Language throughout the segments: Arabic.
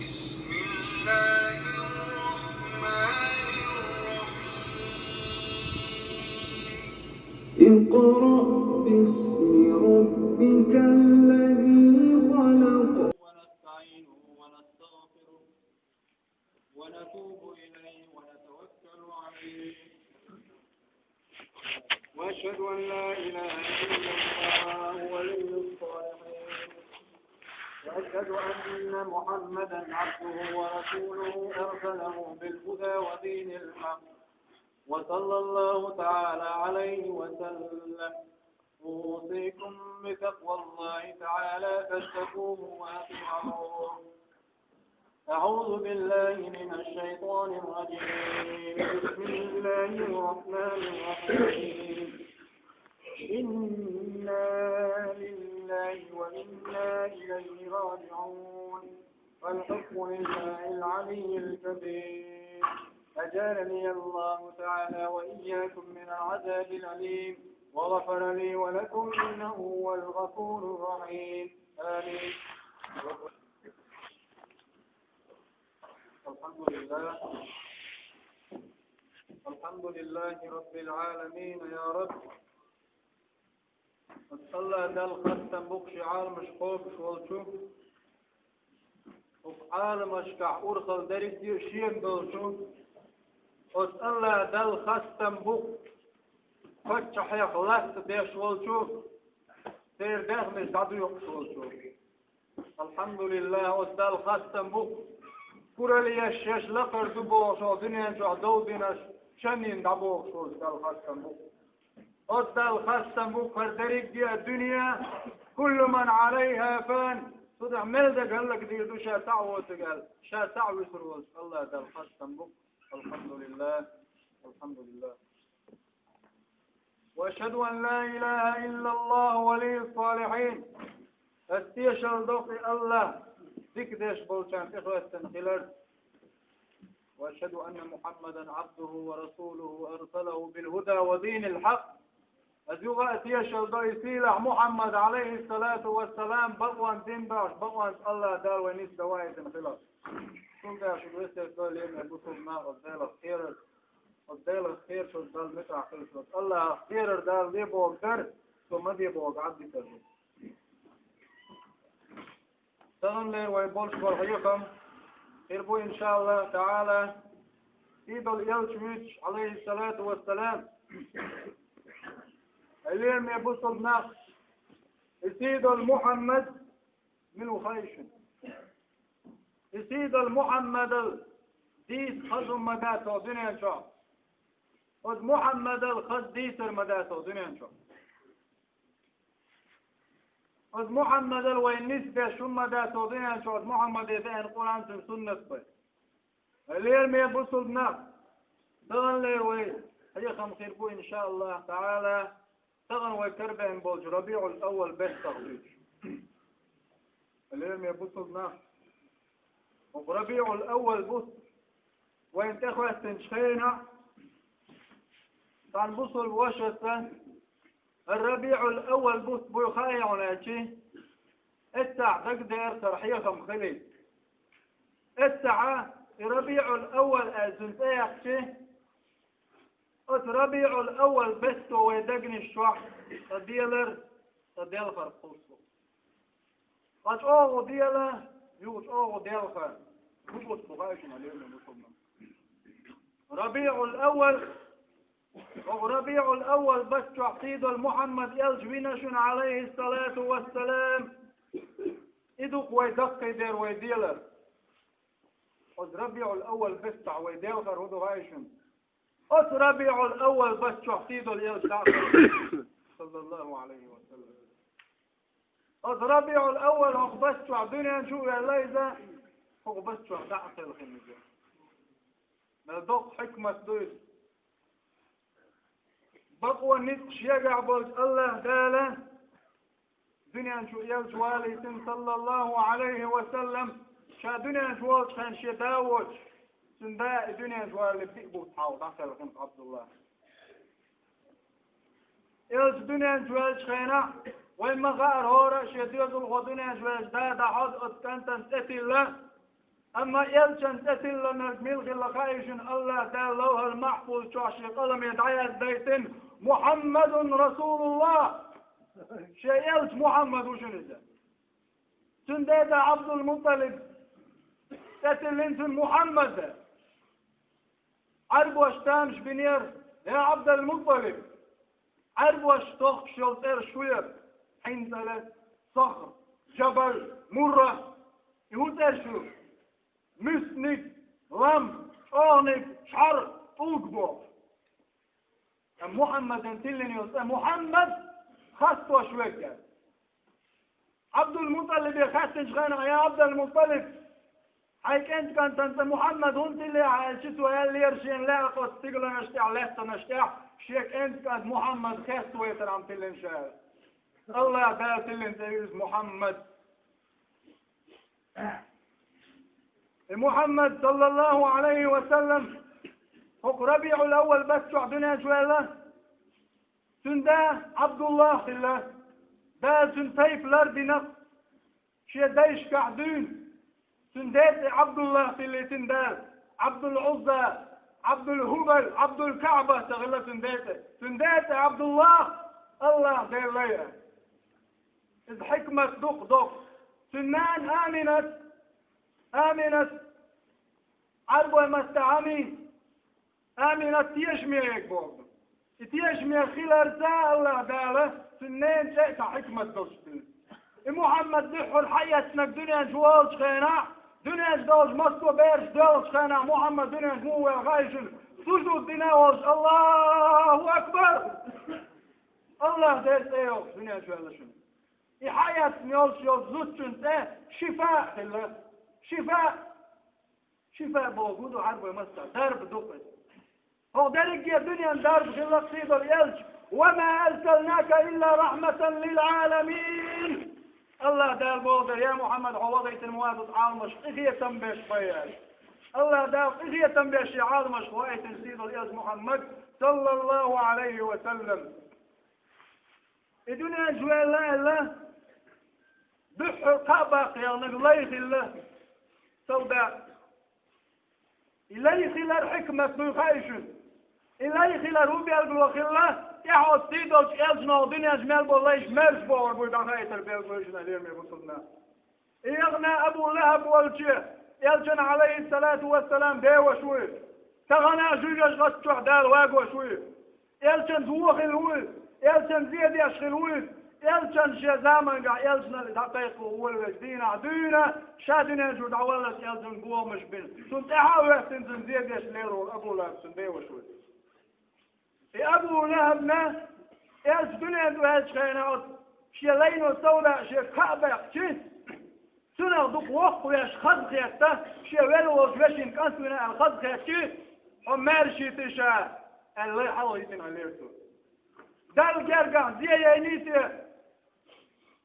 بسم الله الرحمن الرحيم اقرأ باسم ربك الذي خلق ونستعينه ونستغفره ونتوب إليه ونتوكل عليه وأشهد أن لا إله إلا الله ولي الصالحين وأشهد أن محمدا عبده ورسوله أرسله بالهدى ودين الحق وصلى الله تعالى عليه وسلم أوصيكم بتقوى الله تعالى فاتقوه وأطيعوه. أعوذ بالله من الشيطان الرجيم. بسم الله الرحمن الرحيم. إنا لله وإنا إليه راجعون والحكم لله العلي الكبير. أجارني الله تعالى وإياكم من العذاب الأليم وغفر لي ولكم إنه هو الغفور الرحيم. آمين. الحمد لله رب العالمين يا رب. وصلى دل ختم بقش عالم شقوق شولشو وعالم اشكع أرخل دريك دير شيم دولشو وصلى دل ختم بق فتح يخلص دير شولشو دير دخمش دادو يق شولشو. الحمد لله وصل ختم بق كورالي الشاش لقر دبوغ شو دنيا شو دودنا شنين دبوغ شو دل ختم بق أصدى الخاصة بكر دريق دي الدنيا كل من عليها فان صدع ملدق قال لك دي دو شا تعوى تقال شا تعوى سروز الله ده الخاصة بك. الحمد لله الحمد لله وأشهد أن لا إله إلا الله ولي الصالحين. استيشل دوقي الله تكدش بوشان إخوة تنخلر. وأشهد أن محمدا عبده ورسوله أرسله بالهدى ودين الحق. أزوغا أتيشل ضيسيلة محمد عليه الصلاة والسلام بقوان دين باش بقوان الله دار ونيس دواعي تنخلر. كل ده شو بيستير دول يمي بطل ما غزيل الخير غزيل الخير شو دال متع خلصت الله خير دار دي بوغ در شو ما دي بوغ عبدي كذي تغن لي ويبولش برحيكم خير بو إن شاء الله تعالى سيد اليلشويتش عليه الصلاة والسلام اليوم يبصل ناس سيد المحمد منو خيشن سيد المحمد ديس خزم مداته دنيا شو خد محمد الخز ديسر مداته دنيا شو خد محمد الوين نسبة شو مداته دنيا شو محمد إذا القرآن في سنة بس اليوم يبصل ناس تغن لي وين هي خم خير بو إن شاء الله تعالى تغن ويكربين بوج ربيع الأول بس تغبيش اليوم يبصل ناس وربيع الأول بص وين تخوة تنشخينا طان بصل وشتا الربيع الأول بص بيخايا ونالشي الساعة تقدر ترحيخم خلي الساعة ربيع الأول أزنتيخشي ربيع الأول بس ويدقني الشوح تديلر تديل فرقوصو قد أوغو ديلا يوش أوغو ديلخا نبوت بغايشنا اليوم المسلمين. ربيع الأول ربيع الأول بس تعطيد المحمد يلجوينشن عليه الصلاة والسلام إدوك ويدقي دير ويديلر قد ربيع الأول بس تع ويديلخر ودو غايشن ربيع الأول بس تعطيد اليلجوينشن صلى الله عليه وسلم ربيع الأول هو بس تعدنيا شو يا ليزا هو بس تعدعت الخمسة نذوق حكمة دوس بقوى نتش يقع بوج الله داله دنيا شو يلجوالي صلى الله عليه وسلم شا دنيا شوالش خان شداوش سنداء دنيا شوالي بيقبو تحاول عسى الخمس عبد الله يلج دنيا شوالش خانا وين ما غار هورا شديد الغدنيا شوالش دادا حظ اتكنتن تتي الله أما يلشن تتلنا ملغ لخايشن الله دالوها المحفوظ شعشي قلم يدعي البيتين محمد رسول الله شيء يلش محمد وشنو ده سنديد عبد المطلب تتلنتن محمد عرب واشتامش بنير يا عبد المطلب عرب واشتوخ شلتر شوير حنزلة صخر جبل مرة يهودر شو مسند لم أغنب شعر أوقبو محمد انتلني محمد خاصة شوية عبد المطلب يخاتش غانا يا عبد المطلب هيك انت كنت محمد انت اللي عايشت ويا اللي يرشين لا قص تقول نشتع لا نشتع شيك انت كنت محمد خاص ويترام تلين شاء الله بات اللي انت يوز محمد محمد صلى الله عليه وسلم فوق ربيع الأول بس شعبنا شوية سندا عبد الله الله دا سنتيف لردنا شي دايش كعدون سندات عبد الله اللي سندال عبد العزى عبد الهبل عبد الكعبة تغلى سندات عبد الله الله دير ليا إذ حكمة دق سنان آمنت عربو مستعمي آمنت تيشمي يكبر تيشمي خلال زا الله داله سنين شيء حكمة دق محمد دحول حياتنا دنيا جوالش خينا دنيا جوالش مصر بيرش جوالش خينا محمد دنيا جوال غايشن سجود ديناوش الله أكبر الله دير سيوخ دنيا جوال شنو حياة ميولش يوزوتشن شفاء الله شفاء بوجود وحرب ومسا درب دقت هو ذلك يا دنيا درب خلق سيد اليلش وما أرسلناك إلا رحمة للعالمين الله دال بوضر يا محمد عوضيت المواد عالمش إخية تنبيش بيال الله دال إخية تنبيش عالمش وآية سيد اليلش محمد صلى الله عليه وسلم الدنيا جوال الله بحر قابق يا نقليخ الله سوداء إليه خلال حكمة بخيشن إليه خلال روبي القلوخ الله يحوز تيدوش إلجنا ودنيا جمال بوليش مرش بور بويدا خيطر بيلقوشنا ليرمي بصدنا إيغنا أبو لهب والجه إلجن عليه الصلاة والسلام ديوة شوي تغنى جوجش غسطوح دال واقوة شوي إلجن دوخ الولد إلجن زيد يشخ الولد إلجن شزامن قا إلجن لدقيق وولوش دينا دينا شادنا جود عوالس إلجن قومش بين سنتحاوه تنزن زيد يش ليرو أبو لهب سنديوة شوي أبو لهبنا إيش دنيا دوهاش خينات شي لينو سودا شي كعبة شي سنة دوق وق وياش خد خياته شي ولو وجوشين كان سنة الخد خياته ومار شي تشا اللي حاول يتن عليرتو دال جرقع زي ينيتي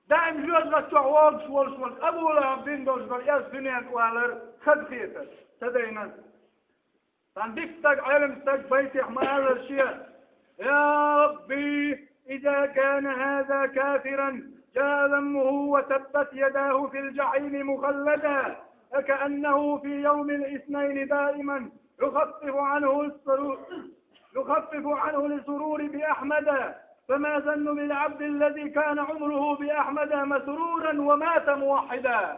دائم جوز غتوع والش أبو لهب دين دوش بل إيش دنيا دوهالر خد خياته تدينا عندك تاج علم تاج بيتي حمال الشيء يا ربي إذا كان هذا كافرا جاء ذمه وتبت يداه في الجحيم مخلدا فكأنه في يوم الاثنين دائما يخفف عنه لسرور بأحمد فما ظن بالعبد الذي كان عمره بأحمد مسرورا ومات موحدا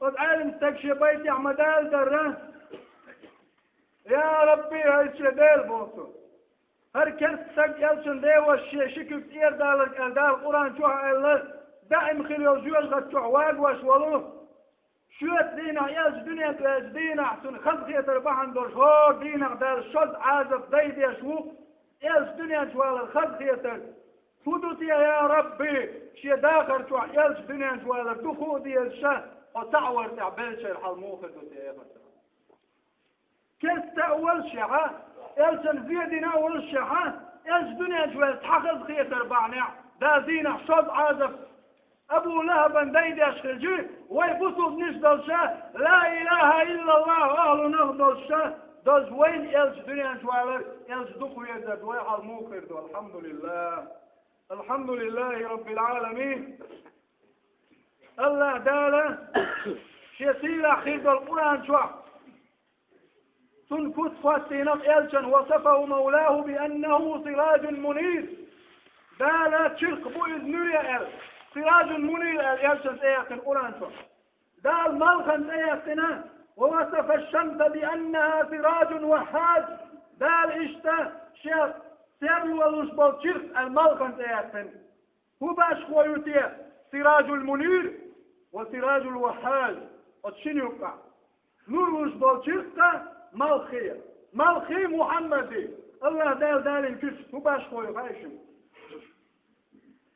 قد علم تاج بيتي حمدال دره يا ربي هاي شديل بوصو هر كرت سق يلشن ديوة شكل كتير دال القرآن شوها الله دائم خليو جوز غتشوح واقوش ولو شوت دينا يلش دنيا تلاش دينا حسن خلقية تربحن دور شو دينا دال شد عازف ديد يشوف يلش دنيا شوال الخلقية فدوتي يا ربي شي داخر شوح يلش دنيا شوال دخو دي الشه وتعور تعبيل شي الحلموخ دوتي يا فتح كيف أول شيء يلزم زيدنا أول شيء يلزم دنيا جوال تحقق خيط أربعنا دا زينة صد عازف أبو لهب ديد يشخجي ويبصد نشدل شاه لا إله إلا الله أهل نهضل شاه دوز وين يلزم دنيا جوال يلزم دخو يزد ويحل موخر دو الحمد لله رب العالمين الله داله شيسير إلى خير القرآن شو تنكت فاسينق إلشن وصفه مولاه بأنه سراج منير دالا شرق بوئذ نوريا سراج منير إلشن إياق القرآن شو دال ملخن إياقنا ووصف الشمس بأنها سراج وحاج دال إشتا شيخ سيروا الوشبال شرق الملخن إياقنا هو باش خويوتيا سراج المنير وسراج الوحاج وتشين يقع نور وشبال شرق ملخي محمدي الله دال الكش هو باش خويو هايشم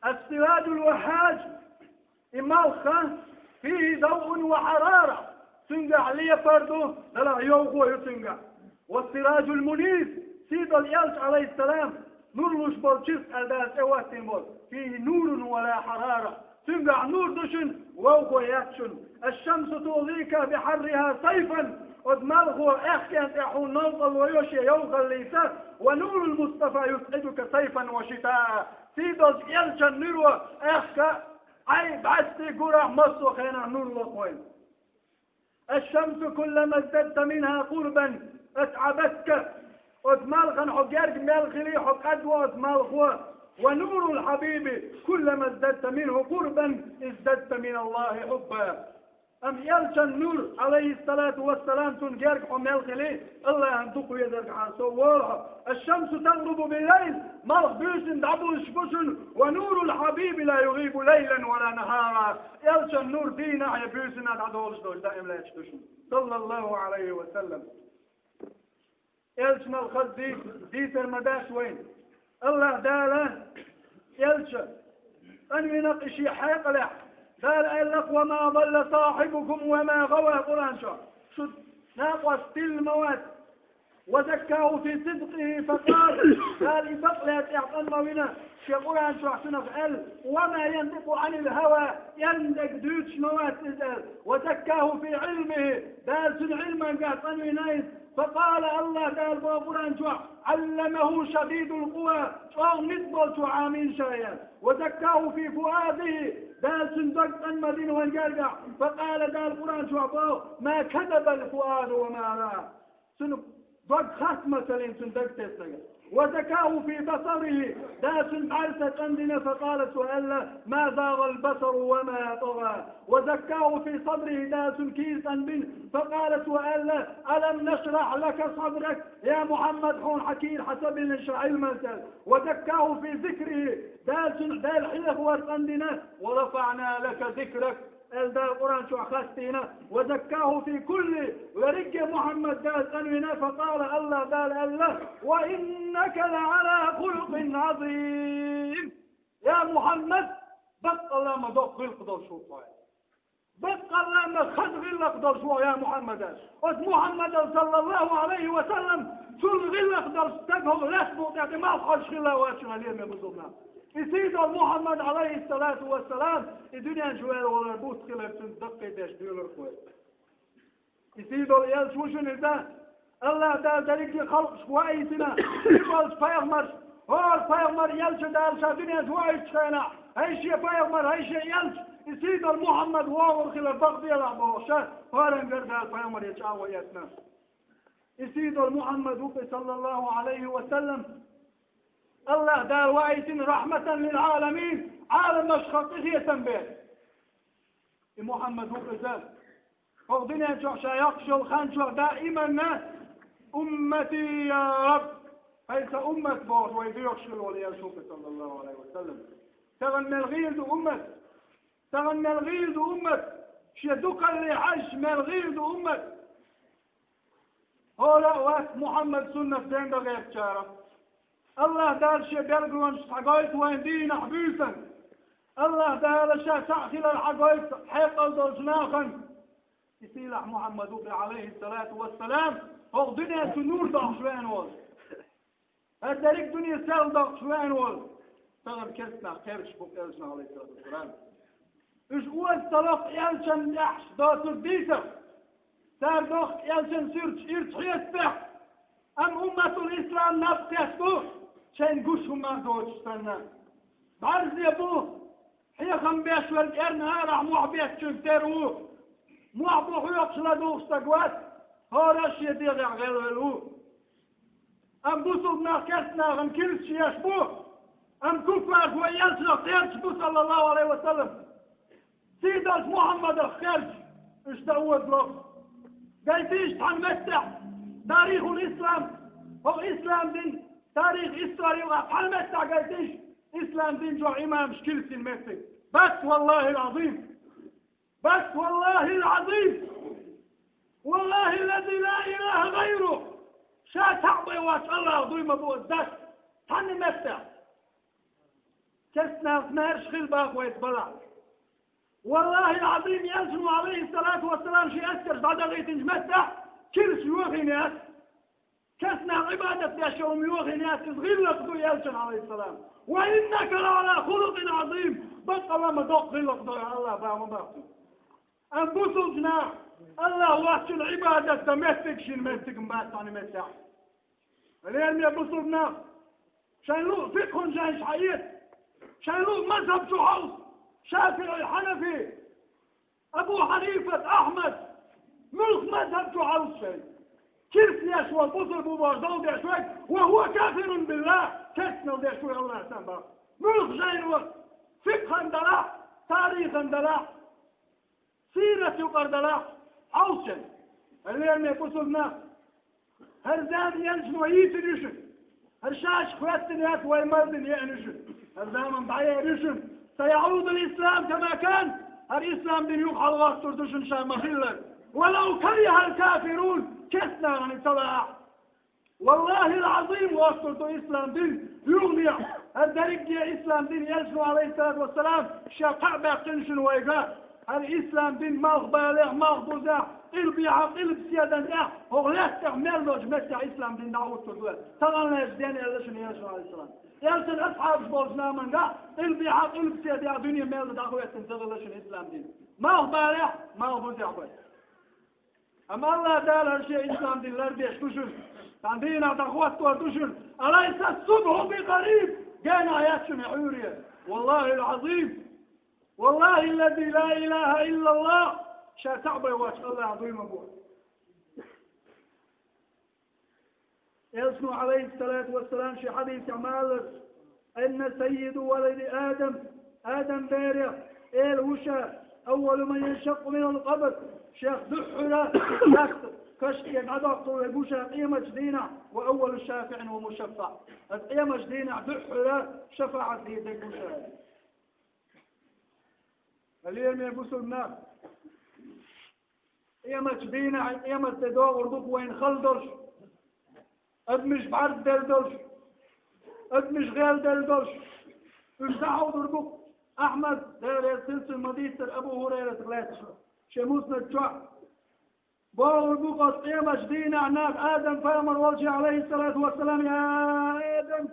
السراج الوحاج ملخه فيه ضوء وحرارة تنقع لي فردو لا يوغو يتنقع والسراج المنير سيد اليالش عليه السلام نور وشبال شرق الداس اواتين بول فيه نور ولا حرارة تنقع نور دشن ووغو ياتشن الشمس تضيك بحرها صيفا ودماغه احكي يحون نوصل ويوشي يوغل ليسا ونور المصطفى يسعدك صيفا وشتاء سيد اليالش النروة احكي أي بعثتي قرع مصر خينا نور وقوين الشمس كلما ازددت منها قربا اتعبتك اتمالغا حقارك مالغلي حقاد واتمالغوا ونور الحبيب كلما ازددت منه قربا ازددت من الله حبا أم يلش النور عليه الصلاة والسلام تنجارك حمالغلي الله ينطق يدرك عن صورها الشمس تغرب بالليل مالغ بيسن دعبو شبسن ونور الحبيب لا يغيب ليلا ولا نهارا يلش النور دينا يبيسن دعوش دوش دائم لا يشتشن صلى الله عليه وسلم يلش مالخز ديتر مداش وين الله داله يلش أن ينقشي حيق لح قال لك وما ضل صاحبكم وما غوى قرآن شد ناقص المواد وزكاه في صدقه قال بقلت اعطنا بنا في قرآن شو فعل وما ينطق عن الهوى يندق دوتش مواد تزال وزكاه في علمه دال علما قاعد نايس فقال الله قال بقرآن شو علمه شديد القوى شو نسبل شو عامين شايا وزكاه في فؤاده دال سندق المدينة وانجرقع فقال دال القرآن شو ما كذب الفؤاد وما رأى ضد خصمة سندق تسنق وزكاه في بصره داس عرسة عندنا فقالت سؤال ما زاغ البصر وما طغى وزكاه في صدره داس كيسا بن فقالت سؤال ألم نشرح لك صدرك يا محمد حون حكير حسب نشرح المثل وزكاه في ذكره دال حلف وسندنا ورفعنا لك ذكرك الدا القرآن شو أخذتنا وزكاه في كل ورق محمد دال أنونا فقال الله دال الله وإنك لعلى خلق عظيم يا محمد بقى الله ما ضوء خلق دول شو بقى الله ما خذ غلق دول شو يا محمد محمد صلى الله عليه وسلم شل غلق دول تقهم لا تبوت ما خلش غلق واشنا اليوم بزرنا يسيد محمد عليه الصلاة والسلام الدنيا جوال ولا بوت خلاف تدقي داش ديولر كويس يسيد اليال شوشن إذا الله دا ذلك خلق شوائسنا يقول فيغمر هو فيغمر يلش دارش الدنيا جوائس خينا هاي شيء فيغمر هاي شيء يلش يسيد محمد واور خلاف بغضي العبوشة هذا نقدر فيغمر يتشاوى يتنا يسيد محمد صلى الله عليه وسلم الله دار وايتين رحمة للعالمين عالم مشخص هي تنبيه محمد هو قزال فقدنا شوشا يقشو خانشو دائما الناس أمتي يا رب هيس أمة بوش ويدي يقشو وليشوف صلى الله عليه وسلم تغنى الغيظ أمة تغنى الغيظ أمة شدوك اللي حج من الغيظ أمة هولا وقت محمد سنة دين غير شارف الله دار شيء بيرجون حقائق وين دين حبيسا الله دار شيء تأخذ الحقائق حق الدجناخا يسيلح محمد عليه الصلاة والسلام هو دنيا سنور ضغط شوين وال هذا دنيا سال ضغط شوين وال تغم كسنا خيرش بوك إلشنا عليه الصلاة والسلام إيش هو الطلاق إلشن يحش داتر ديسر سار ضغط إلشن سيرش إرش حيسبح أم أمة الإسلام نفسه شين قوشهم ما دوش سنة بعرض يبوه هي خم بيش والإرن هارع محبيت شنترو محبوه أبشلا دوستقوات هورش يديغ غير أم بوصلنا كسنا غن كل شيء يشبوه أم كفار ويلسنا خيرش بو صلى الله عليه وسلم سيدنا محمد الخيرش اشتقوت له قايتيش تحمستح تاريخ الإسلام هو إسلام دين تاريخ إسرائيل تحمستح قايتيش إسلام دين جو إمام شكلت المسك بس والله العظيم بس والله العظيم والله الذي لا إله غيره شا تعطي واش الله ضيمة بو الدش تحني مفتح كسنا سمارش خلباك ويتبلع والله العظيم يلزم عليه الصلاة والسلام شيء أسكر بعد غيت مفتح كل شيوخي ناس كسنا عبادة يشوم يوغي ناس صغير لقدو يلزم عليه السلام وإنك لعلى خلق عظيم بس الله ما دوق غير لقدو يا الله فاهم باقي أنبوسوا جناح الله واسع العبادة تمسك شين مسك مبات ثاني مسح اليوم يبوسوا جناح شان له فقه شان حياة شان له مذهب شو حوص شافعي حنفي أبو حنيفة أحمد ملك مذهب شو حوص شيء كيف يشوى بوصل بوارضو دي شوي وهو كافر بالله كسنا دي شوي الله سنبا ملك شين وقت فقه اندلاع تاريخ اندلاع سيرة يقردلا حوصل اليوم يبوسلنا هرزان ينشنو يتريشن هرشاش خواتنيات ويمردن يأنشن هرزان من بعيه ريشن سيعود الإسلام كما كان الإسلام دين يوقع الله تردشن شامخيلا ولو كره الكافرون كسنا عن صلاح والله العظيم وصلت إسلام دين يغني الدريق إسلام دين يلزم عليه الصلاة والسلام شاقع باقنشن ويقا الإسلام دين ما غباليه ما غبوزاه البيعة قلب سيادة ده هو لا استعمل له جمسة إسلام دين دعوة تردوه تغلنا يجدين يلشن يلشن عليه السلام يلشن أصحاب بوزنا من ده البيعة قلب سيادة دنيا ميل دعوة تنتغلشن إسلام دين ما غباليه ما غبوزاه أما الله دال هالشيء إسلام دين لرديش تشن عندنا دعوة تردوشن أليس الصبح بقريب جانا ياتشن عوريا والله العظيم والله الذي لا إله إلا الله شاتعبي واش الله عظيم أبوه يلسنو عليه الصلاة والسلام في حديث عمال أن سيد ولد آدم بارع الوشا أول من ينشق من القبر شيخ دحلة كشك يقعد طول البوشا قيمة جدينة وأول الشافع ومشفع القيمة جدينة دحلة شفاعة في البوشا اليوم يبوسوا الناس قيمة جدينة قيمة تدور ردوك وين خلدرش أدمش بعرض دلدرش أدمش غير دلدرش امسحوا ردوك أحمد دار سلسل مديسر أبو هريرة ثلاثة شموسنا الجوع باو ردوك قيمة جدينة عناك آدم فامر وجه عليه الصلاة والسلام يا آدم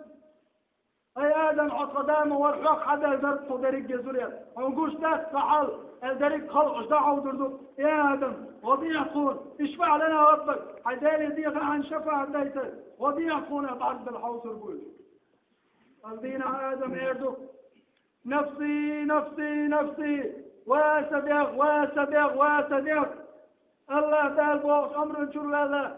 أي آدم حط قدامه ورحق حدا يزرق صدريك جزوريا ونقوش تاس فحل الدريك خلق اشتاعه ودردو يا آدم وضيع قول اشفع لنا ربك حيدالي ديغ عن شفاعة ديته وضيع قول بعد بالحوص ربوش الدينا آدم اردو نفسي نفسي نفسي واسبيغ واسبيغ واسبيغ الله دال بوغ أمر نشور الله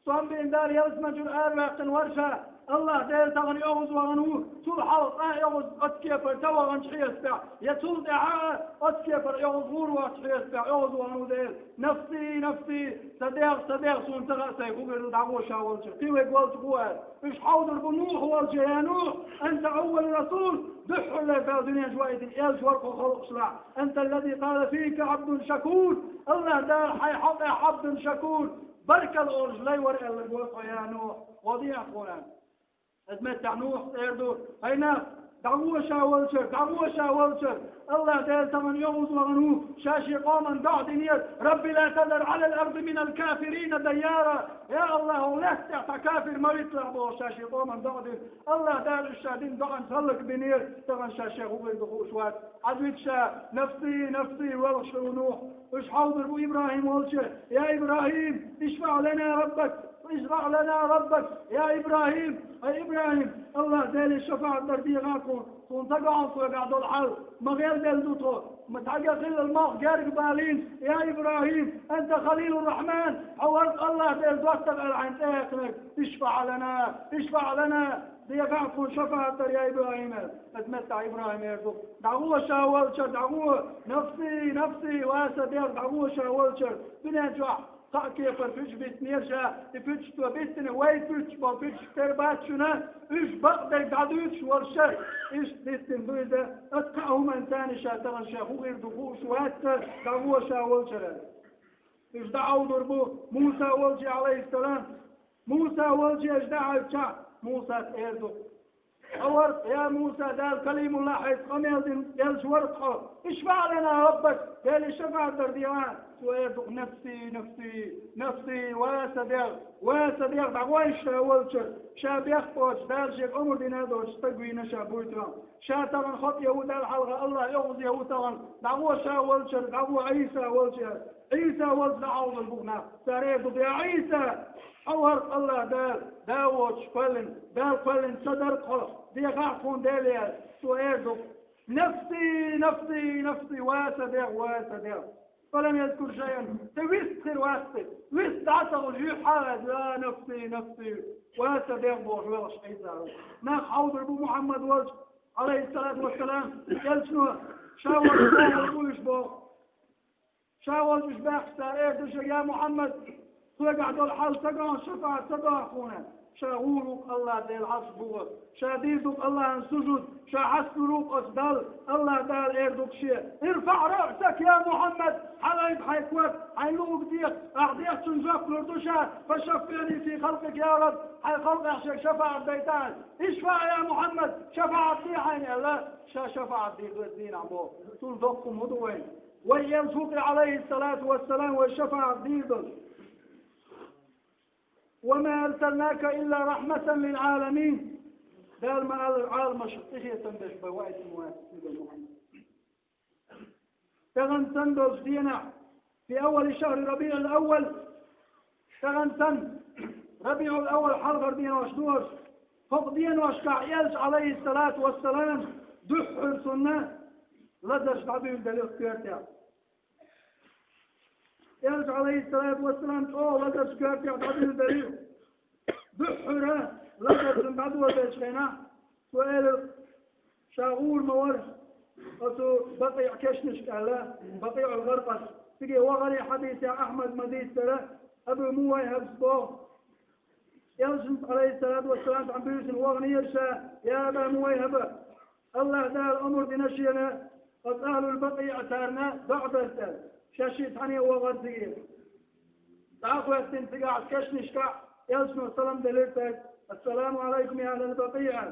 صنبين دار يلسما جور آرواقن ورشا الله دير تغني أغز وغنوه طول حلق يغز أتكيفر توا غنشحي أسبع يطول دعاء أتكيفر يغز غور وأتحي أسبع يغز وغنوه دير نفسي نفسي صديق سون تغسي قبل دعوة شاولش قيوة قوالت قوال إيش حاضر بنوح والش يا نوح أنت أول رسول دح الله في الدنيا جوائد إيش ورق وخلق شلع أنت الذي قال فيك عبد شكور الله دار حي حق عبد شكور بركة الأرج لا يورق الوقع يا نوح وضيع قرآن أتمتع نوح إردو هينا دعوة شاولشر الله دير تمن يغوز وغنوه شاشي قوما دعدنيت ربي لا تذر على الأرض من الكافرين ديارا يا الله لا استعطى كافر ما يطلع به شاشي قوما دعدن الله دير الشادين دعن سلك بنير تغن شاشي غبر دخوش وات عدويت شا نفسي والش ونوح اش حاضر ابو إبراهيم والش يا إبراهيم اشفع لنا ربك اشرع لنا ربك يا إبراهيم. أي إبراهيم الله دالي الشفاعة درديغاكم تقعون قاعد الحل مغير دلدوتو متحقق إلا الماء جارك بالين. يا إبراهيم أنت خليل الرحمن حورت الله دلدوتك العين تاكنك اشفع لنا ديغاكم شفاعة يا إبراهيم. أتمتع إبراهيم يرزق دعوه شاولشر دعوه نفسي واسدير دعوه شاولشر بنجوع كيف الفيش بيت نيرجع الفيش تو بيتنا واي فيش بالفيش تربات شنا إيش بقدر قعدوش ورشة إيش بيتن بيدا أتقعهم أنتاني شاتغن شاهو غير دخوش وهات دعوه شاولشر. إيش دعوا ضربوه موسى والجي عليه السلام. موسى والجي إيش دعوا بشع موسى تأيزو أورت يا موسى دال كليم الله حيث قميل يلجورتها اشفع لنا ربك قال شفع درديوان ويدق نفسي واسدير دعوان شاولشر شاب يخطوش دال شيخ عمر دينادوش تقوينا شابويتران شاتران خط يهود الحلقة الله يغض يهودان دعوه شاولشر دعوه عيسى والشر عيسى والد عوض البغنا ساريدو يا عيسى أورت الله داوش فلن صدرقه ديغاكم داليا سويدو نفسي واسدير فلم يذكر شيئا تويست خير ويست عصر الجيحة لا نفسي واسدير بوجوش عيسى ناخ عوض ابو محمد وجه عليه الصلاة والسلام يلسنو شاول مش باخسر يا محمد قعدوا الحال تقعون شفاعة أخونا شاورك الله ديل عصبوه شاديدك الله انسجد شحسروك أصدال الله دال إردك شيء ارفع رأسك يا محمد حلايب حيكوك عينوك ديك أعطيك تنجاك لردوشا فشفعني في خلقك يا رب حي خلق أحشك شفاعة بيتان اشفع يا محمد شفاعة دي عيني الله شفاعة دي الدين عبوه تلدقكم هدوين وينسوك عليه الصلاة والسلام والشفاعة ديدل وما أرسلناك إلا رحمة للعالمين. دار ما العالم شقية تندش بوائد المواسسين محمد تغن تندش دينا في أول شهر ربيع الأول تغن تن ربيع الأول حلقر دينا وشدوش فوق دينا وشكع يلش عليه الصلاة والسلام دحر سنة لدرش تعبير دليل اختيارتها يرجع عليه الصلاة والسلام تقول لدى شكاكي عطابين دليل بحرة لدى سنبعدوا بيشغينا سؤال شاغور مورج أتو بقيع كشنش كهلا بقيع الغرقس تجي وغري حديث يا أحمد مديس سلا أبو موي هبسبوه يرجع عليه الصلاة والسلام عن بيوس الوغني يرشا يا أبا موي هبا الله دار الأمر بنشينا قد أهل البقيع أتارنا بعد الثالث شاشيت عني وغزير تعاقوا استنتقاع كشنشكع يلزم السلام دليلتك السلام عليكم يا أهل البقيع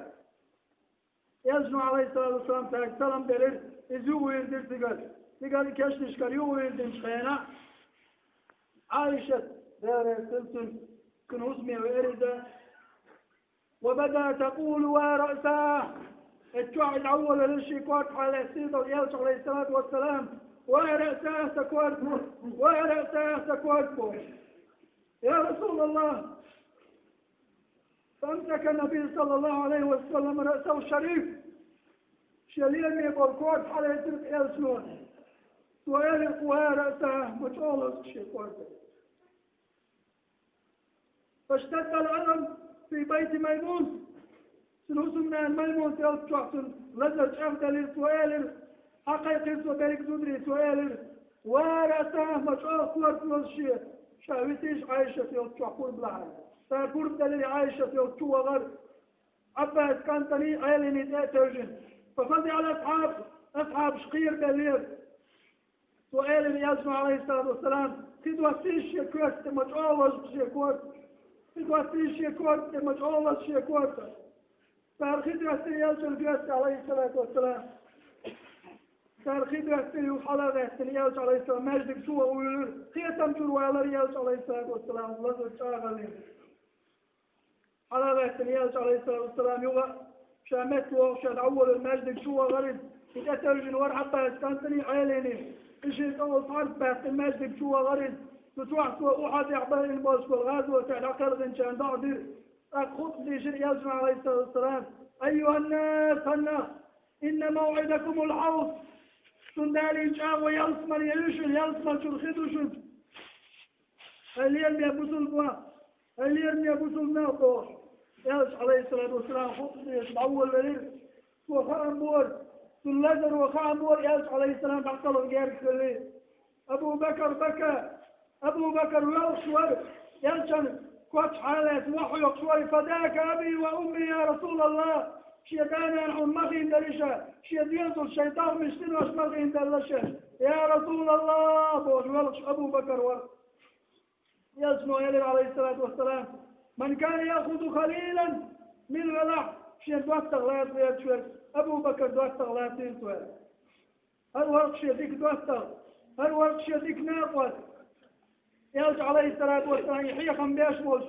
يلزم عليه الصلاة والسلام تاك سلام دليل إزيو يلدر تقال كشنشكع يو يلدر شخينا عائشة دار سلسل كن اسمي وإردة وبدأ تقول ورأساه التوعي الأول للشيكوات على السيدة يلزم عليه الصلاة والسلام ورأساه تكواركو يا رسول الله فامسك النبي صلى الله عليه وسلم رأسه الشريف شليل يقول كوارك على يترك يلسون ويلق ورأسه مجولس شيكوارك فاشتد الألم في بيت ميمون سنوسنا الميمون تلتشعتن لذت أفضل السؤال حقيقي سودارك زودري سؤال ورأسه مجال كورت والشيء شاويتيش عايشة يوتشوحور بلعا تاكور دليل عايشة يوتشو غر عباس كان تني عيليني تأترجن ففضي على أصحاب شقير دليل سؤال اللي يجمع عليه الصلاة والسلام تدوستيش يكورت مجال شيكورت تدوستيش يكورت مجال شيكورت فارخيد يجمع عليه الصلاة والسلام تارخيد رأسي وحلا رأسي يالش عليه السلام ماجدك سوى ويلر خيتم جروالا يالش عليه الصلاة والسلام الله شاغلين حلا رأسي يالش عليه الصلاة والسلام يوغا شامت وشاد أول الماجدك سوى غريب إذا ترجن ورحبا اسكانتني عيليني إيش أول طارق بحث الماجدك سوى غريب فتوحت وأحد يعبر الموس والغازوة تعلقر ذنشان دعدر أخط ليشر يلزم عليه الصلاة والسلام أيها الناس إن موعدكم الحوض سندالي جاء ويلسمن يلسمن شرخدوشن اليوم يبوسوا البوا اليوم يبوسوا الناطور يلس عليه الصلاة والسلام خط ليش أول ليل وخامور سلجر وخامور يلس عليه السلام بعطل غير كله أبو بكر بكى أبو بكر يلسور يلسن كوت حالة وحي شوي فداك أبي وأمي يا رسول الله شيطان عن مغي دلشة شيطان الشيطان مشتن وش مغي دلشة يا رسول الله بوش ولش أبو بكر ورق يسمع يلي عليه الصلاة والسلام من كان يأخذ خليلا من غلع شيء دوات تغلات ويتشور أبو بكر دوات تغلات ينتوه هل ورق شيء دوات هل ورق شيء ناقوت يلج عليه الصلاة والسلام يحيقهم بيشموش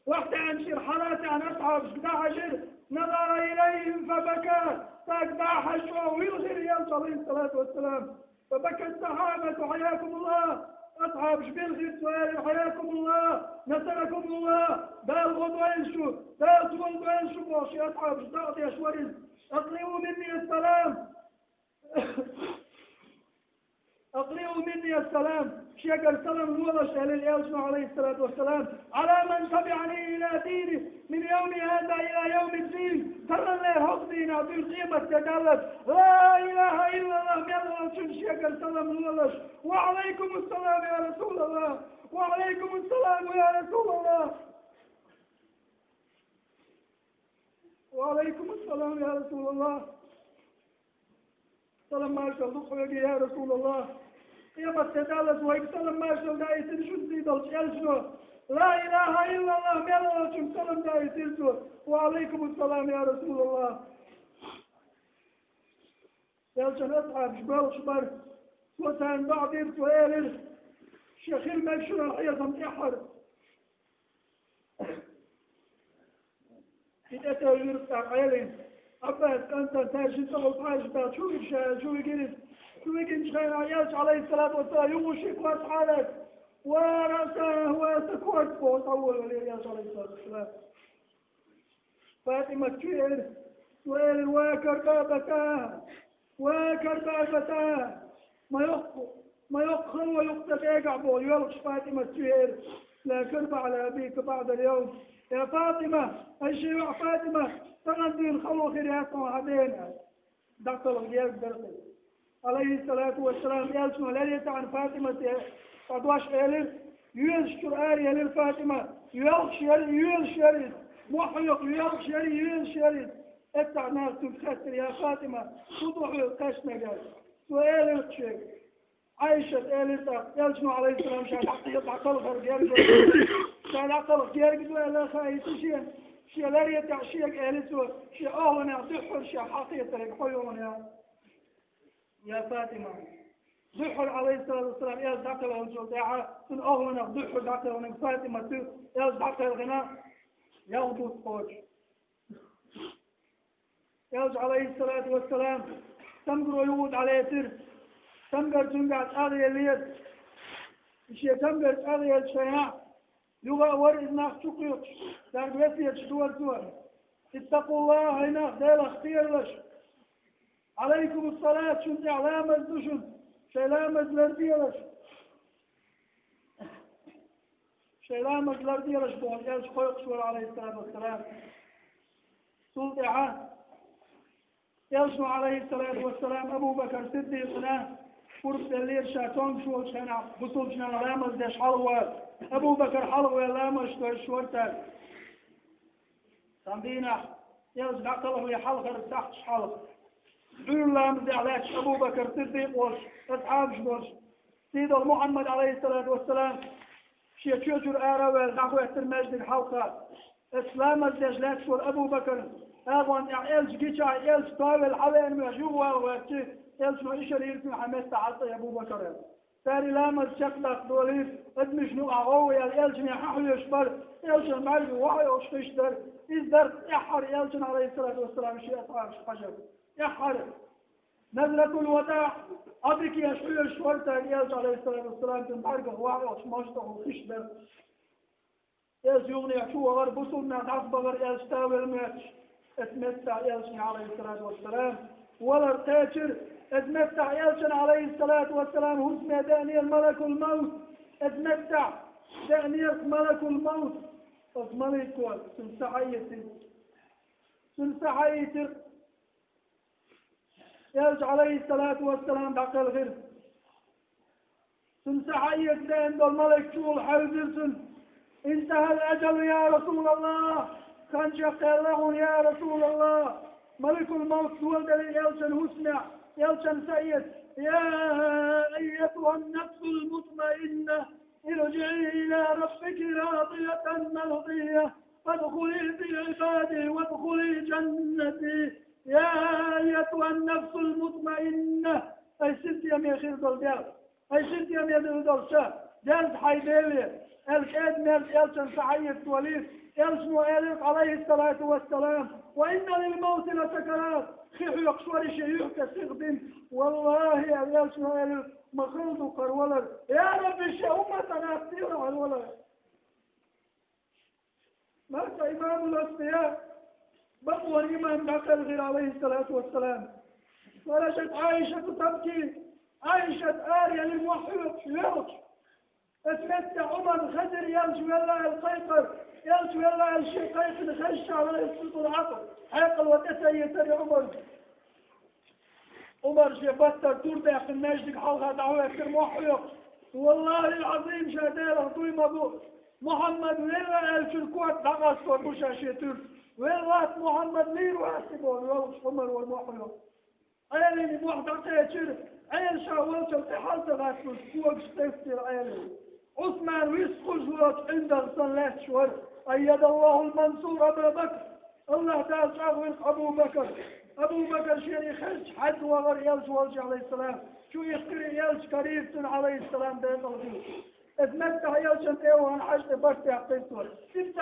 وقت عن شرحلات عن أصحاب 11 نظر إليهم فبكى فأكباح الشوه ويغير يلج عليه الصلاة والسلام فبكى الصحابة حياكم الله أصحاب شبيل غير سؤال حياكم الله نصركم الله بالغض وينشو بالغض وينشو بوشي أصحاب شداء يا شوريز أقلعوا مني السلام أقلعوا مني السلام شيخ السلام الوضش أهل اليوم عليه الصلاة والسلام على من تبعني إلى دينه من يوم هذا إلى يوم الدين ترى الله هقدينا بالقيمة تدلت لا إله إلا الله ميلا شيخ السلام الوضش وعليكم السلام يا رسول الله وعليكم السلام يا رسول الله وعليكم السلام يا رسول الله سلام ما شاء يا رسول الله قيمة تدالت ويكسلم ما شاء الله يتنشد زيد الشيالشنو لا إله إلا الله ميلا شم سلام دا يتنشو وعليكم السلام يا رسول الله يالشن أصحاب شبال شبر وسان بعضير سوالر شيخين مكشون الحيطة متحر إذا يرفع عيلين عباس أنت تاشي تغل حاجة شو يجرس شو يجرس يالش عليه الصلاة والسلام يغشك واسحالك ورأسه وسكوت فوق أول وليه يالش عليه الصلاة والسلام فاطمة تشير سؤال وكربابتها ما يقخل ويقتل يقعبه يالش فاطمة تشير لا كرب على أبيك بعد اليوم يا فاطمة الشيوع فاطمة تغني الخلو خيرات وهدينا دكتور الجيب درسي عليه الصلاة والسلام يالسمع لليت عن فاطمة قدواش إلف يلشر آريا للفاطمة يلشر محيق يلشر اتع ناس تبخسر يا فاطمة تضوح القشنة قال سؤال الشيخ عايشة إليتا يلسمع عليه السلام شان حقي يطلع طلقر كان عقل يرقد ولا خايف شيء لا يتع شيء إليسو شيء أهونا ضحر شيء حقيقة حيونا يا فاطمة ضحر عليه الصلاة والسلام يا دقل والجوداعة من أهونا ضحر دقل ونك فاطمة يا دقل الغناء يغضو الصوج يا عليه الصلاة والسلام تمقر يود عليه تر تمقر تنقعد آغي اليد الشيء تمقر آغي الشياع لغة ورد ناخ شقيق دار بيسية شدور سور اتقوا الله هنا ديل اختير لش عليكم الصلاة شنت علامة دشن شلامة لردية لش شلامة لردية لش بون يالش خويق شور عليه الصلاة والسلام سلطعة يالشو عليه الصلاة والسلام أبو بكر صديقنا فرصة الليل شاتون شو شنا بطول شنا علامة ديش حلوة أبو بكر حلوة لامش شورتا تنبينا يالش دعطله يحلقر تحت حلق دول لام زعلاتش أبو بكر صديق وش أصحاب شبوش سيد محمد عليه الصلاة والسلام شيء شجر آروال دعوة المجد الحلقة إسلام الدجلات شور أبو بكر أغوان إعيالش جيشا إعيالش طاول حوين مجوة وكي إعيالش نوعيشة ليرسن حماسة عطا أبو بكر تاري لامد شقلق دوليف ادمش نوع غوي إعيالش نححو يشبر إعيالش المعلم وحي وشتشتر إزدر إحر إعيالش عليه الصلاة والسلام شيء أطعام شقشب إحر نزلة الوداع أبيك يا شوية شورتا يالج عليه الصلاة والسلام تنبارك واحد وشماشته وخشبه يالج يغني شو غير بصرنا تعصب غير يالج تاوي الماتش اتمتع يالج عليه الصلاة والسلام ولا ارتاجر اتمتع يالج عليه الصلاة والسلام هو اسمه دانيال ملك الموت اتمتع دانيال ملك الموت أزمليك سنسحيتر يالج عليه الصلاة والسلام دقل غير سنسحيت لأن الملك شول حيدرسن انتهى الأجل يا رسول الله كان شقيرهم يا رسول الله ملك الموت ولد يلشن هسمع يلشن سيد يا أيتها النفس المطمئنة ارجعي إلى ربك راضية مرضية فادخلي في عبادي وادخلي جنتي يا أيتها النفس المطمئنة أي ست يا ميخير دل أي ست يا ميخير دل جالس حيديوية الكاد ميرس يلشن سعيد وليد يلشنو إليق عليه الصلاة والسلام وإن للموت لسكرات خيح يقشور شيوخ كسيغدين والله يلشنو إليق مخلد قرولر يا رب الشيء أمتنا أفتير على الولد مات إمام الأصفياء بطوى الإمام دخل غير عليه الصلاة والسلام ورجت عائشة تبكي عائشة آرية للموحد يوش اتمتع عمر خدر يمشي ولا القيقر يمشي ولا الشقيق خش على الصوت العقل عقل وتسيطر عمر شبتر تربع في المجد حلقة دعوة الموحد والله العظيم شادير طويم أبو محمد ولا الشركوات دغس وبوشا شيتر ولا محمد ليرو أسيبون والله عمر والموحد عيالي موحد تيتر عيال شاولت التحالت غاسل سوق شتفتر عيالي عثمان ويسقل زوات عند صلاة شهر أيد الله المنصور أبا بكر الله تعالى شاغل أبو بكر شيري خرج حد وغر يلج والج عليه السلام شو يخري يلج قريب عليه السلام بيت الغيب اتمتع يلج انتوهن حشد بكتع قصور ست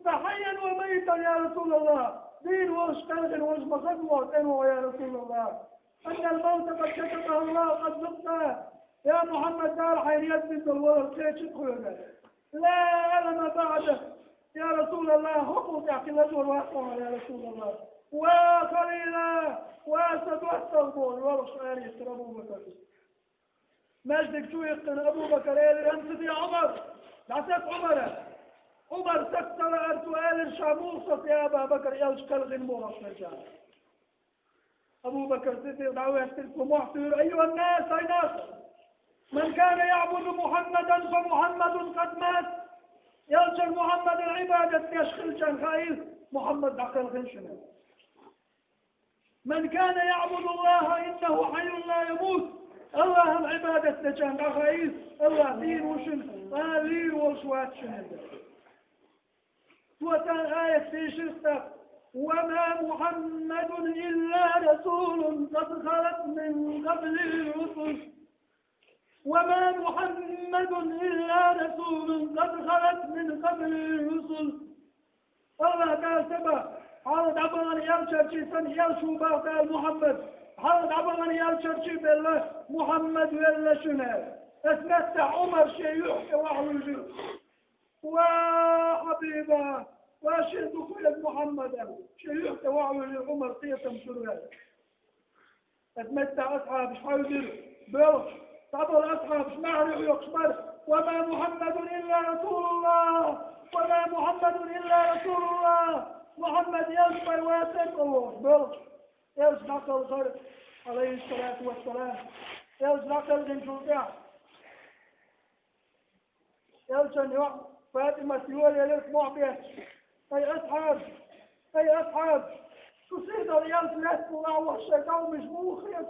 حيا وميتا يا رسول الله دين وش قلق وش مخدوة انه يا رسول الله أن الموت قد كتبه الله قد ذقته يا محمد قال حين يثبت الولد كيف يدخل لا لما بعده يا رسول الله هبط يعطي الأجر وأقوى يا رسول الله وقليلا وأسد واستغفر الولد شعير يسر أبو بكر مجدك شو يقتل أبو بكر إلي أنت يا عمر دعسك عمر سكتر أرسؤال الشاموسة يا أبا بكر يلشكل غنموها شجاع أبو بكر صديق دعوة تلك محتور أيها الناس أي ناس من كان يعبد محمدا فمحمد قد مات يلجأ محمد العبادة يشخل شنخائل محمد دخل غنشنا من كان يعبد الله إنه حي لا يموت الله العبادة شنخائل الله دين وشن لين وشوات شنخ وتان آية في شرطة وما محمد إلا رسول قد خلت من قبل الرسل وما محمد إلا رسول قد خلت من قبل الرسل الله قال سبا حالة عبغان يالشرشي سن يالشو باقال محمد حالة عبغان يالشرشي بالله محمد ولا شنال اتمتع عمر شيء يحكي وحلوجي وحبيبه واشهد كل محمد شيوخ توعوا لعمر قيتم سرها اتمتع اصحاب حاضر بيرش طبعا اصحاب معرف يقصر وما محمد الا رسول الله محمد يصبر ويتقوى بيرش يصدق الخير عليه الصلاة والسلام يصدق الجنشوطيع يلسن فاطمة يولي لك معبية أي أصحاب تصيد اليوم ثلاث مراوح شيطان مش موخية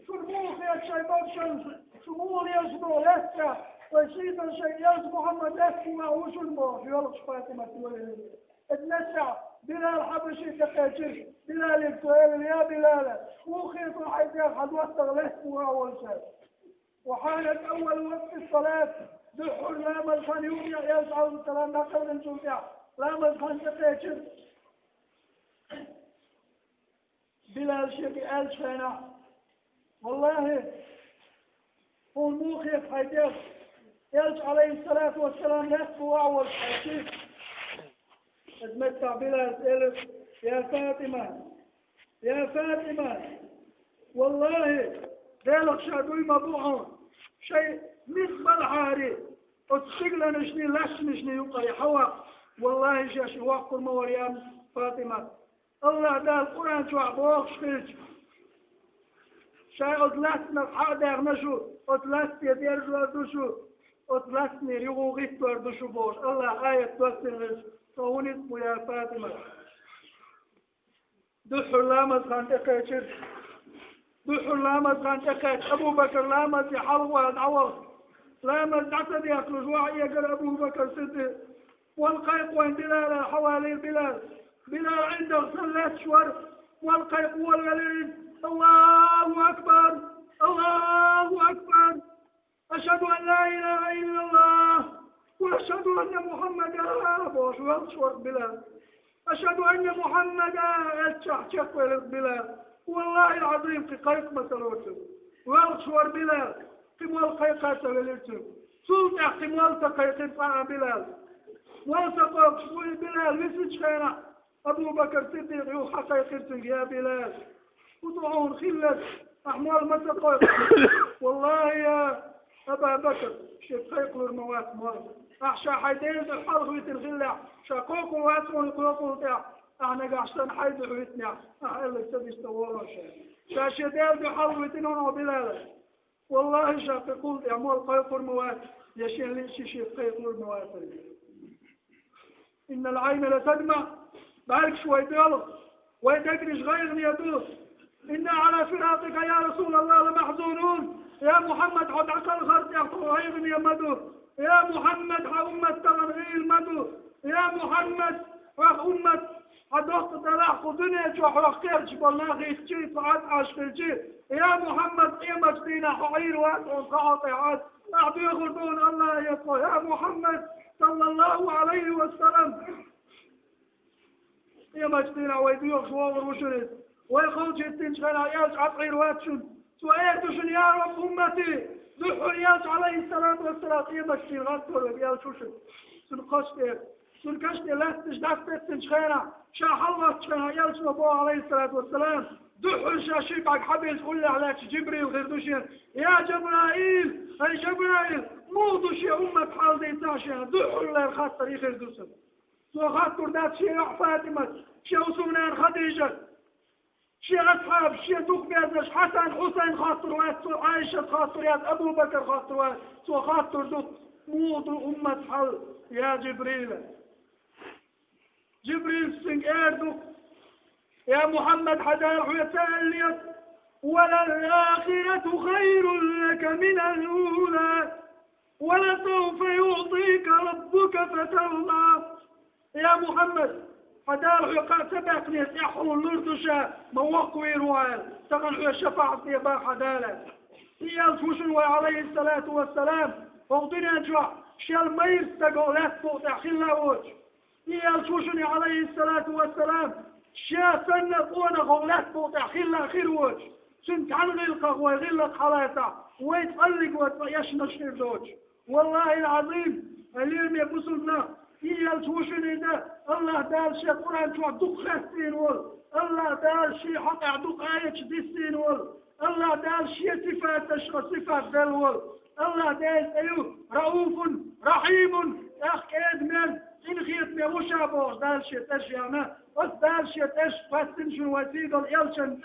شو الموخية شيطان شو موخية شنو لسه ويصيد الشيطان محمد لسه معه شو الموخ يولش فاطمة تولي اتنسع بلال حبشي تقاتل بلال السؤال يا بلال موخية الحيثيات حد وصل لسه مراوح شيء وحانت أول وقت الصلاة دحر لام الخان يوميا يسعى السلام نقل الجميع لام الخان تقاتل بلال شيخ آل شينا والله هو موخي في حيث يلج عليه الصلاة والسلام يسبو أول حيث اتمتع بلال إلف يا فاطمة يا فاطمة والله ذلك شادوي مبوعون شيء مثل الحاري وتشغل نشني لاش نشني يقري حوا والله جاش وقت الموريان فاطمة الله دا القرآن شو عبوك شخيج شيء أطلسنا الحادر نشو أطلسنا يدير وردوشو أطلسنا يغوغيت وردوشو بوش الله آية توسل صوني اسمه يا فاطمة دحر لامز خانتك شر دحر لامز خانتك أبو بكر لامز يحلوى العوض لامز عتد يخرج وعي يقر أبو بكر صدق والقيق وين بلال حوالي بلال بلال عنده صلاة شور والقيق والغليل الله أكبر الله أكبر أشهد أن لا إله إلا الله وأشهد أن محمدا بوش والشور بلال أشهد أن محمدا الشحشق بلال والله العظيم في قيق مثلوته والشور بلال قموا القيقات للإرتب سلطة قموا التقيق فاع بلال وسطوك شوي بلال مسج خينا أبو بكر صديق يوحى يا بلال ودعون خلت أحمال مسطوك والله يا أبا بكر شيخ خيق الموات مرض أحشى حيدين الحرق ويتنغلع شاقوك واسمون يقولوا تاع أنا قاعدين حيد ويتنع أهلك تبي استوى شاشدين بحرق ويتنون بلال والله شاقوك يعمل خيق الموات يشين ليش شيخ خيق الموات إن العين لتدمع بعد شوي بيلغ ويتجرش غير يدوس إنا على فراقك يا رسول الله لمحزونون يا محمد حد عقل خرط يا يا مدو يا محمد أمة تغنغيل مدو يا محمد أمة حدوخت تلاحق دنيا شو حرقيرش بالله يتشي صعد عشقلشي يا محمد قيمة دينا حعير واسعون قاطعات أعطي غردون الله يطلع يا محمد صلى الله عليه وسلم يا مجدنا ويديوخ شوار وشرد ويخوش التنشغل عياش عطعير واتشن سوئيتشن يا رب أمتي ذحو ياش عليه الصلاة والسلام يا مجدين غدر يا شوشن سنكشت لاستش داستت تنشغينا شاح الله تشغينا ياش نبوه عليه الصلاة والسلام ذحو شاشيك عك حبيز قول عليك جبريل غيردوشين يا جبرائيل أي جبرائيل موضوع شيء أمة حال دي تاشيها ذحو الله الخاطر يغيردوسن سو خاطر دات شيء فاطمة شيء سمنان خديجة شيء أصحاب شيء دوق بيزنش حسن حسين خاطر وات سو عائشة خاطر يا أبو بكر خاطر وات سو خاطر دوق موضوع أمة حال يا جبريل سنج دوق يا محمد حدار ويتأليت وللآخرة خير لك من الأولى ولسوف يعطيك ربك فترضى يا محمد حدار يقع سبقني يحول الأردشة موقوي روال تغنحو الشفاعة يبا حدالة هي الفوشن عليه الصلاة والسلام وغدنا جوع شال مير استقولات فوق تحخيل وجه هي الفوشن عليه الصلاة والسلام شا سنة قوانا غولات فوق تحخيل آخر وجه سنت عن غلقة وغلق حالاتها ويتقلق ويشنش دوج والله العظيم اليوم يبصلنا هي الفوشن ده الله دار شيء قرآن شو عدوك خاستين وال الله دار شيء حق عدوك آية ديستين وال الله دار شيء صفات دلول الله دار أيوه رؤوف رحيم أخ من إن خيط مشابه دار شيء تشيعنا دار شيء فاستنشن وزيد اليلشن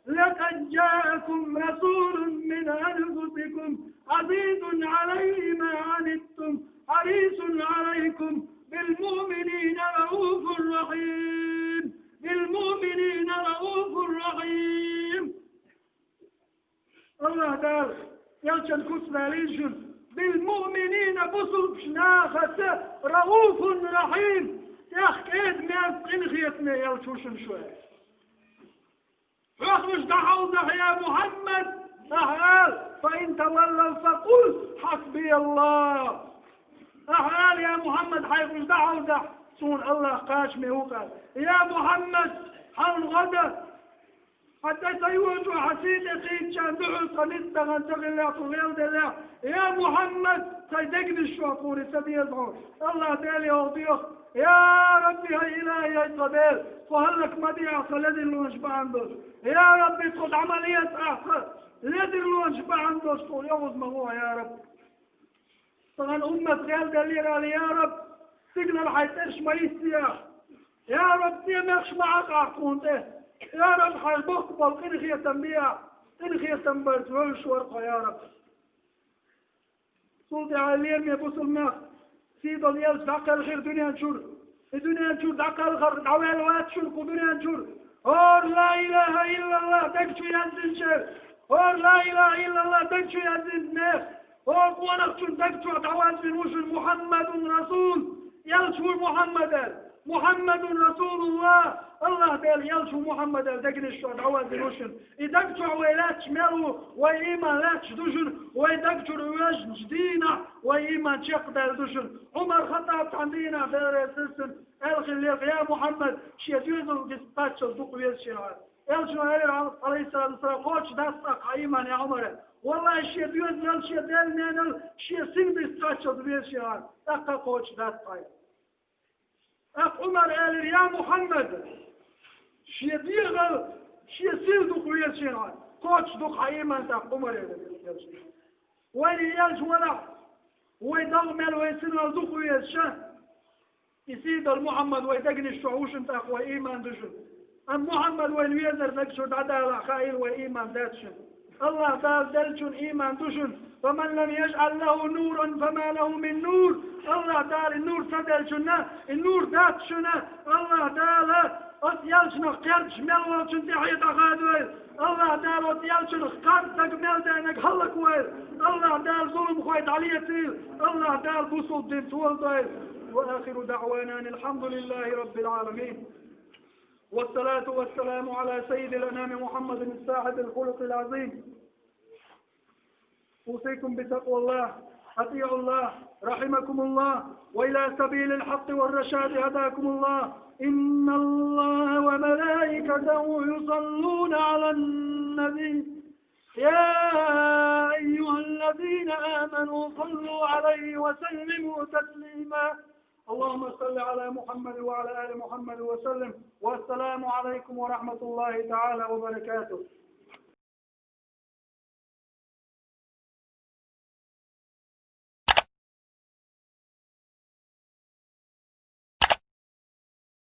لقد جاءكم رسول من أنفسكم عزيز عليه ما عنتم حريص عليكم بالمؤمنين رؤوف رحيم بالمؤمنين رؤوف رحيم الله قال يلشن كسنا ليشن بالمؤمنين بصل شناخة رؤوف رحيم يخيد ناس انخيتنا يلشوشن شوية اخرج دعوزه يا محمد أهل فإن تولوا فقل حسبي الله أهل يا محمد حيخرج دعوزه سون الله قاشمي وقال يا محمد حال غدا حتى سيوت وحسيد سيد شان دعو صنيت غنتغل الله طغير الله يا محمد سيدقن الشعطور سبيضعون الله دالي وضيخ يا ربي هاي إلهي يا صبير فهلك مديع فلدي اللونش عندوش يا ربي تخد عملية أحسن لدي اللونش عندوش طول يوز مغوها يا رب طبعا أمة غير دليل يا رب تقدر حيترش ما يستيا يا رب تيمخش معك عقونته يا رب حيبقبل إنخي تنبيع إنخي تنبرت وعش ورقة يا رب صوتي عليهم يا بوس المخ سيد الياس دعك الخير دنيا نشور الدنيا نشور دعك الخير دعوال وات شرق ودنيا نشور اور لا إله إلا الله دكتو ينزل شر اور لا إله إلا الله دكتو ينزل نخ اور قوانق دكتو دعوات من وشر محمد رسول يلشور محمد رسول الله الله دال يلشو محمد دقن الشهد عواد الوشن يدقتع ويلاتش ملو وإيمان لاتش دوشن ويدقتع ويجن جدينا وإيمان شقدال دوشن عمر خطاب عندنا دار السلسل الخليق يا محمد شيدوزن قسطاتش الدق ويسشيرات يلشو عليه الصلاة والسلام قوش داستق إيمان يا عمر والله شيدوزن الشيدال نانل شيسين بيستاتش الدق أقا قوش داستق عمر قال يا محمد شي ديغل شي سيل دوك ويسير كوتش دوك حيما تاع عمر وين يالج ولا ويدغ مال ويسير دوك ويسير يسيد محمد ويدقني الشعوش نتاع وإيمان دشن أم محمد وين يزر نكشد عدالة خير وإيمان داتشن الله تعالى دلشن إيمان دشن فمن لم يجعل له نورا فما له من نور الله تعالى النور تدلشنا النور داتشنا الله تعالى أتيالشنا قرش ملوشن تحيط غادويل الله تعالى أتيالشنا قرتك ملدانك هلك ويل الله تعالى ظلم خويت عليتيل الله تعالى بوصل الدين تولدويل وآخر دعوانا الحمد لله رب العالمين والصلاة والسلام على سيد الأنام محمد الصاحب الخلق العظيم أوصيكم بتقوى الله أطيعوا الله رحمكم الله وإلى سبيل الحق والرشاد هداكم الله إن الله وملائكته يصلون على النبي يا أيها الذين آمنوا صلوا عليه وسلموا تسليما اللهم صل على محمد وعلى آل محمد وسلم والسلام عليكم ورحمة الله تعالى وبركاته.